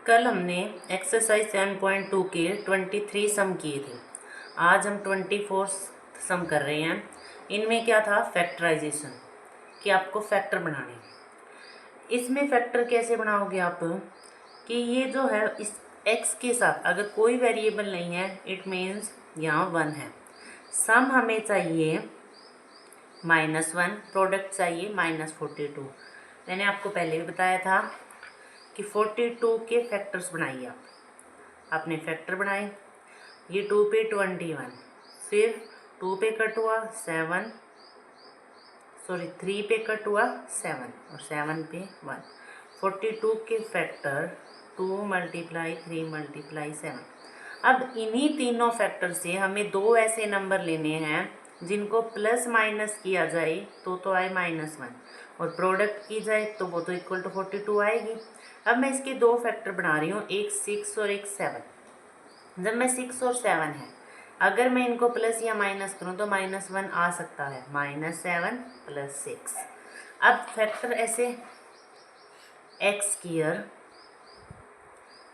कल हमने एक्सरसाइज 7.2 के 23 सम किए थे। आज हम 24 सम कर रहे हैं। इनमें क्या था, फैक्टराइजेशन, कि आपको फैक्टर बनाने हैं। इसमें फैक्टर कैसे बनाओगे आप, कि ये जो है इस x के साथ अगर कोई वेरिएबल नहीं है, इट मीन्स यहाँ 1 है। सम हमें चाहिए -1, प्रोडक्ट चाहिए -42। मैंने आपको पहले भी बताया था कि 42 के फैक्टर्स बनाइए आप। आपने फैक्टर बनाए, ये 2 पे 21, फिर 2 पे कट हुआ 7, सॉरी 3 पे कट हुआ 7 और 7 पे 1। 42 के फैक्टर 2 × 3 × 7। अब इन्हीं तीनों फैक्टर से हमें दो ऐसे नंबर लेने हैं जिनको प्लस माइनस किया जाए तो आए -1, और प्रोडक्ट की जाए तो वो तो इक्वल टू 42 आएगी। अब मैं इसके दो फैक्टर बना रही हूँ, एक 6 और एक 7। जब मैं 6 और 7 है, अगर मैं इनको प्लस या माइनस करूँ तो -1 आ सकता है, -7 + 6। अब फैक्टर ऐसे x²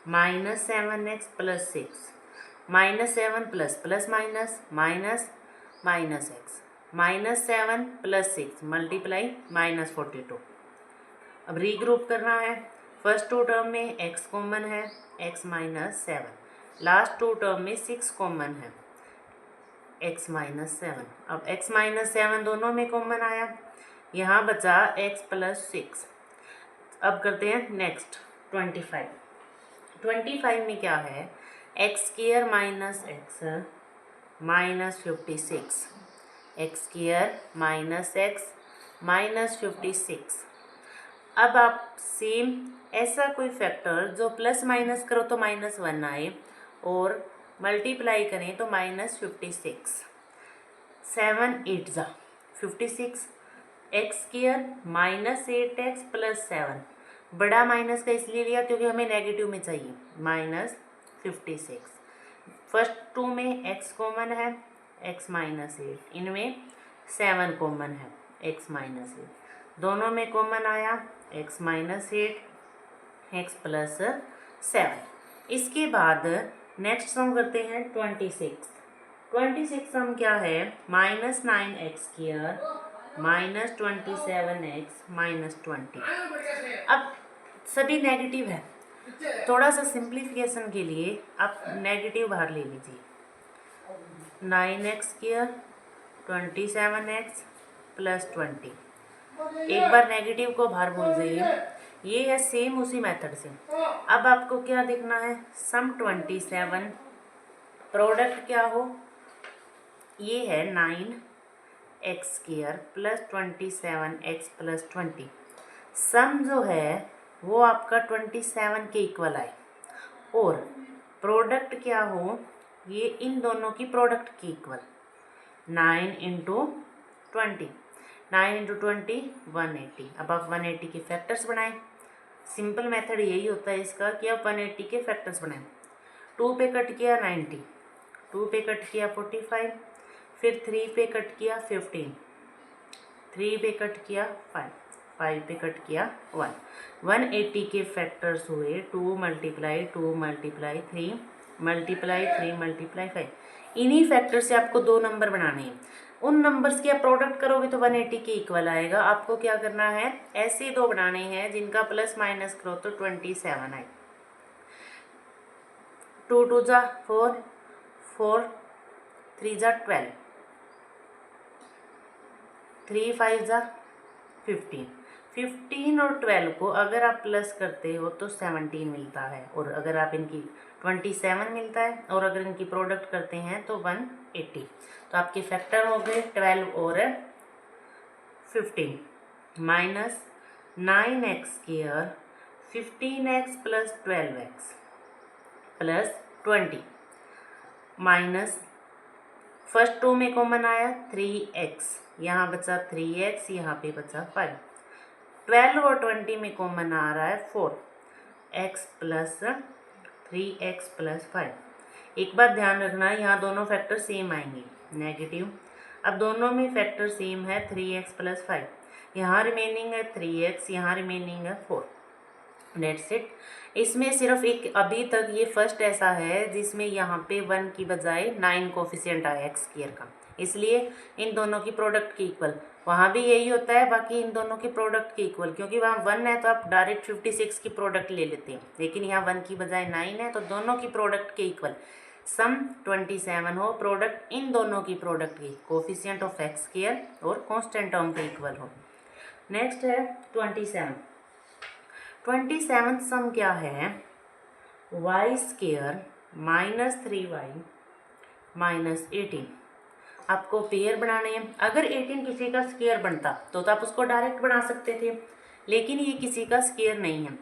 -7x + 6, -7 plus minus minus -x, -7 + 6 multiply -42। अब रीग्रुप करना है। फर्स्ट टू टर्म में x कॉमन है, x - 7। लास्ट टू टर्म में 6 कॉमन है, x - 7। अब x - 7 दोनों में कॉमन आया, यहाँ बचा x + 6। अब करते हैं नेक्स्ट 25। 25 में क्या है, x² - x -56, x² - x -56। अब आप सेम ऐसा कोई फैक्टर जो प्लस माइनस करो तो -1 आए और मल्टीप्लाई करें तो -56। 7 8 ज़ा 56, x² -8x + 7। बड़ा माइनस का इसलिए लिया क्योंकि हमें नेगेटिव में चाहिए, -56। फर्स्ट टू में x कॉमन है, x - 8। इनमें 7 कॉमन है, x - 8। दोनों में कॉमन आया x - 8, x + 7। इसके बाद नेक्स्ट सम करते हैं 26। 26 सम क्या है, -9x² -27x -20। अब सभी नेगेटिव है, थोड़ा सा सिंप्लीफिकेशन के लिए आप नेगेटिव बाहर ले लीजिए। 9x² 27x + 20। एक बार नेगेटिव को बाहर भूल जाइए। ये है सेम उसी मेथड से। अब आपको क्या देखना है, सम 27, प्रोडक्ट क्या हो, ये है 9x² + 27x + 20। सम जो है वो आपका 27 के इक्वल आए, और प्रोडक्ट क्या हो, ये इन दोनों की प्रोडक्ट की इक्वल। 9 × 20, 9 × 20 180। अब आप 180 के फैक्टर्स बनाएं। सिंपल मेथड यही होता है इसका कि आप 180 के फैक्टर्स बनाएं। 2 पे कट किया 90, 2 पे कट किया 45, फिर 3 पे कट किया 15, 3 पे कट किया 5, 5 पे कट किया 1। 180 के फैक्टर्स हुए 2 × 2 × 3 × 3 × 5। इन्हीं फैक्टर से आपको दो नंबर बनाने हैं। उन नंबर्स की आप प्रोडक्ट करोगे तो 180 के इक्वल आएगा। आपको क्या करना है, ऐसे दो बनाने हैं जिनका प्लस माइनस करो तो 27 आए। 2 2 ज़ा 4, 4 3 ज़ा 12, 3 5 ज़ा 15। 15 और 12 को अगर आप प्लस करते हो तो 17 मिलता है, और अगर आप इनकी 27 मिलता है, और अगर इनकी प्रोडक्ट करते हैं तो 180। तो आपके फैक्टर हो गए 12 और 15। -9x² 15x + 12x + 20, minus first to में कॉमन आया 3x, यहाँ बचा 3x, यहाँ पे बचा 5। 12 और 20 में कॉमन आ रहा है 4x + 3x + 5। एक बात ध्यान रखना, यहाँ दोनों फैक्टर सेम आएंगे, नेगेटिव। अब दोनों में फैक्टर सेम है 3x + 5। यहाँ रिमेनिंग है 3x, यहाँ रिमेनिंग है 4। That's it. इसमें सिर्फ एक अभी तक ये फर्स्ट ऐसा है जिसमें यहाँ पे 1 की बजाय 9 कोफिशिएंट आया एक्स स्क्वायर का, इसलिए इन दोनों की प्रोडक्ट के इक्वल। वहाँ भी यही होता है, बाकी इन दोनों की प्रोडक्ट के इक्वल, क्योंकि वहाँ 1 है तो आप डायरेक्ट 56 की प्रोडक्ट ले लेते हैं, लेकिन यहाँ 1 की बजाय 9 है तो दोनों की प्रोडक्ट के इक्वल सम 27 हो, प्रोडक्ट इन दोनों की प्रोडक्ट की कोफिशिएंट ऑफ एक्स स्क्वायर और कांस्टेंट टर्म के इक्वल हो। नेक्स्ट है 27 सम क्या है, Y square minus 3y minus 18। आपको पेयर बनाने हैं। अगर 18 किसी का स्क्वायर बनता तो आप उसको डायरेक्ट बना सकते थे, लेकिन ये किसी का स्क्वायर नहीं है,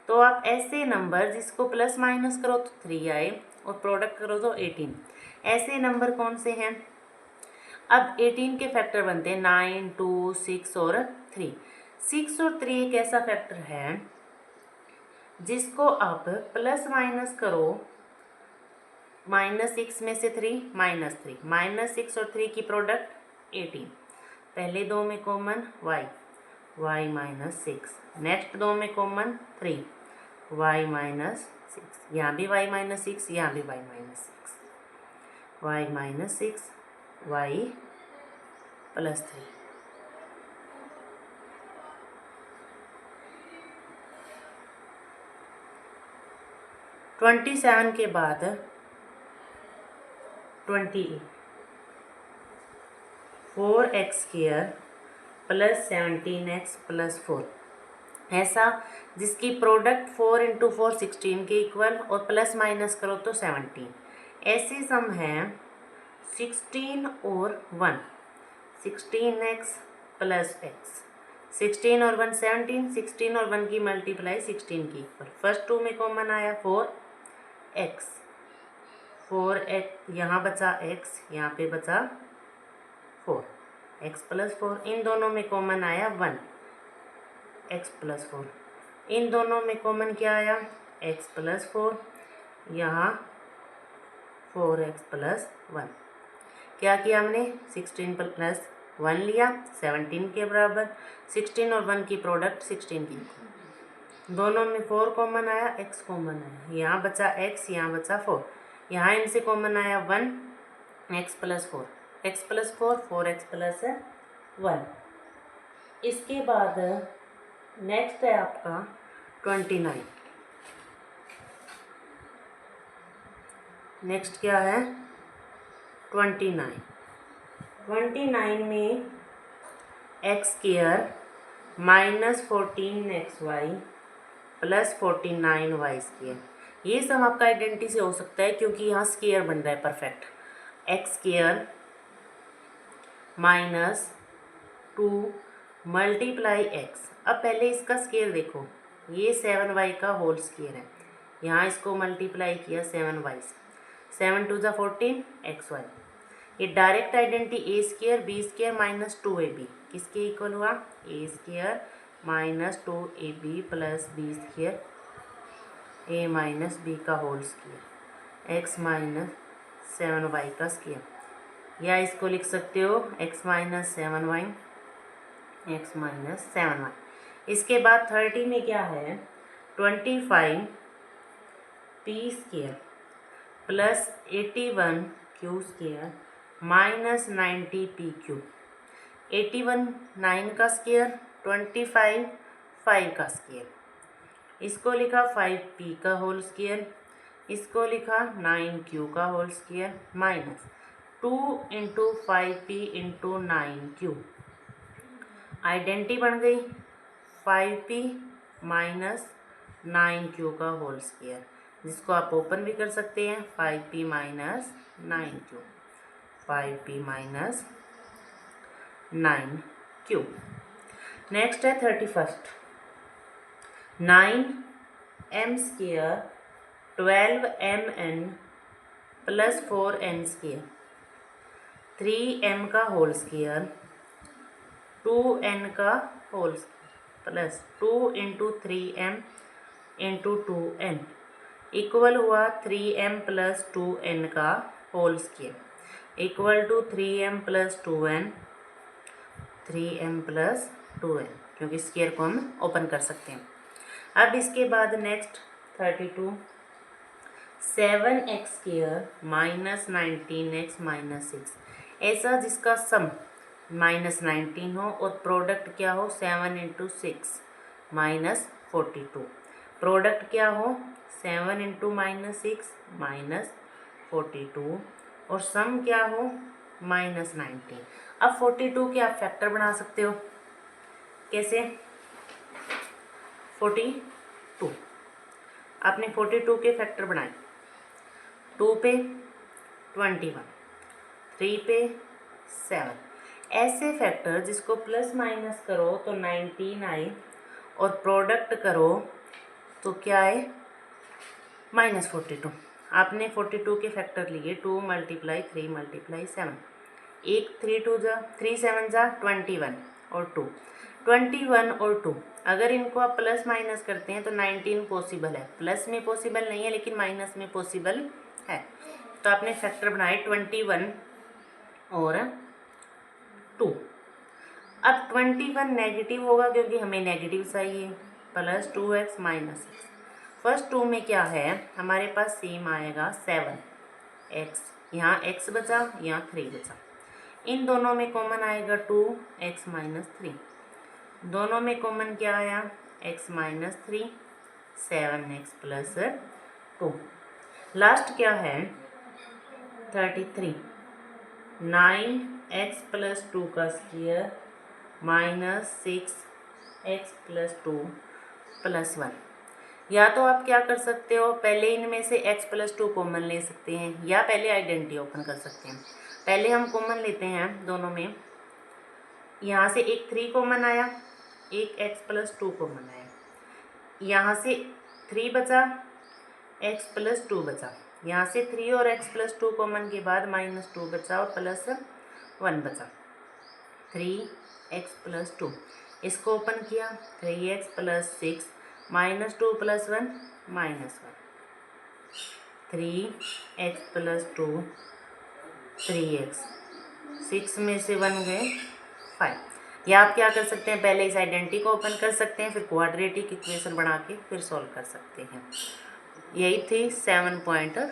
तो आप ऐसे नंबर जिसको प्लस माइनस करो तो 3 आए और प्रोडक्ट करो तो 18, ऐसे नंबर कौन से हैं। अब 18 के फैक्टर बनते हैं 9, 2, 6 और 3। 6 और 3 एक ऐसा फैक्टर है जिसको आप प्लस माइनस करो, -6 में से 3 -3, -6 और 3 की प्रोडक्ट 18। पहले दो में कॉमन y -6, नेक्स्ट दो में कॉमन 3 y -6, यहाँ भी y -6, यहाँ भी y -6, y -6 y +3। 27 के बाद 28, 4x² + 17x + 4, ऐसा जिसकी प्रोडक्ट 4 × 4 16 के इक्वल और प्लस माइनस करो तो 17। ऐसे सम हैं 16 और 1, 16x + x, 16 और 1 17, 16 और 1 की मल्टीप्लाई 16 की इक्वल। फर्स्ट टू में कॉमन आया 4x, 4x यहाँ बचा x, यहाँ पे बचा 4, x + 4, इन दोनों में कॉमन आया 1, x + 4, इन दोनों में कॉमन क्या आया x + 4, यहाँ 4x + 1। क्या किया हमने 16 + 1 लिया 17 के बराबर, 16 और 1 की प्रोडक्ट 16 की, दोनों में 4 कॉमन आया, x कॉमन आया, यहाँ बचा x, यहाँ बचा 4, यहाँ इनसे कॉमन आया 1, x + 4, x + 4 4x + 1। इसके बाद नेक्स्ट है आपका 29। नेक्स्ट क्या है 29। 29 में x² -14xy + 49y²। ये सब आपका आइडेंटिटी से हो सकता है क्योंकि यहाँ स्क्वायर बन रहा है परफेक्ट। x² -2 × x। अब पहले इसका स्क्वायर देखो, ये 7y का होल स्क्वायर है, यहाँ इसको मल्टीप्लाई किया 7y से, 7 × 2 = 14 xy। ये डायरेक्ट आइडेंटिटी a² - 2ab किसके इक्वल हुआ, a² - 2ab + b² a - b का होल स्क्वायर, x - 7y का स्क्वायर, या इसको लिख सकते हो x - 7y, x - 7y। इसके बाद 30 में क्या है 25 p² + 81 q² - 90 pq। 81 9 का स्क्वायर, 25 5 का स्क्वायर, इसको लिखा 5p का होल स्क्वायर, इसको लिखा 9q का whole square minus 2 × 5p × 9q। Identity बन गई 5p - 9q का होल स्क्वायर, जिसको आप ओपन भी कर सकते हैं 5p - 9q, 5p - 9q। Next है 31। 9m² 12mn + 4n², 3m का होल स्क्वायर 2n का whole plus 2 × 3m × 2n equal हुआ 3m + 2n का whole square, equal to 3m + 2n, 3m + 2n, क्योंकि स्क्वायर को हम ओपन कर सकते हैं। अब इसके बाद next 32 7x² minus 19x minus 6, ऐसा जिसका सम माइनस 19 हो और प्रोडक्ट क्या हो 7 इंटू 6 माइनस 42, प्रोडक्ट क्या हो 7 इंटू माइनस 6 माइनस 42 और सम क्या हो माइनस 19। अब 42 के आप फैक्टर बना सकते हो, कैसे 42 आपने 42 के फैक्टर बनाए, 2 पे 21, 3 पे 7, ऐसे फैक्टर जिसको प्लस माइनस करो तो 19 आए और प्रोडक्ट करो तो क्या आए माइनस 42। आपने 42 के फैक्टर लिए 2 मल्टीप्लाई 3 मल्टीप्लाई 7, 1 3 2 जा 3 7 जा 21 और 2, 21 और 2 अगर इनको आप प्लस माइनस करते हैं तो 19 पॉसिबल है, प्लस में पॉसिबल नहीं है लेकिन माइनस में पॉसिबल है। तो आपने फैक्टर बनाए 21 और 2। अब 21 नेगेटिव होगा क्योंकि हमें नेगेटिव चाहिए, प्लस 2x माइनस 6। फर्स्ट 2 में क्या है हमारे पास सेम आएगा 7x, यहाँ x बचा यहाँ 3 बचा, इन दोनों में कॉमन आएगा 2x माइनस 3, दोनों में कॉमन क्या आया x minus 3, 7x plus 2। Last क्या है 33, 9x प्लस 2 का square minus 6x plus 2 plus 1। या तो आप क्या कर सकते हो, पहले इनमें से x प्लस 2 कॉमन ले सकते हैं या पहले आइडेंटिटी ओपन कर सकते हैं। पहले हम कॉमन लेते हैं दोनों में, यहाँ से एक 3 कॉमन आया, एक x प्लस 2 कॉमन आया, यहाँ से 3 बचा, x प्लस 2 बचा, यहाँ से 3 और x प्लस 2 कॉमन के बाद माइनस 2 बचा और प्लस 1 बचा, 3x प्लस 2, इसको ओपन किया 3x plus 6 minus 2 plus 1 minus 1, 3x plus 2 3x, 6 में से 1 गए 5। या आप क्या कर सकते हैं, पहले इस आइडेंटिटी को ओपन कर सकते हैं फिर क्वाड्रेटिक इक्वेशन बना के फिर सॉल्व कर सकते हैं। यही थी 7.2।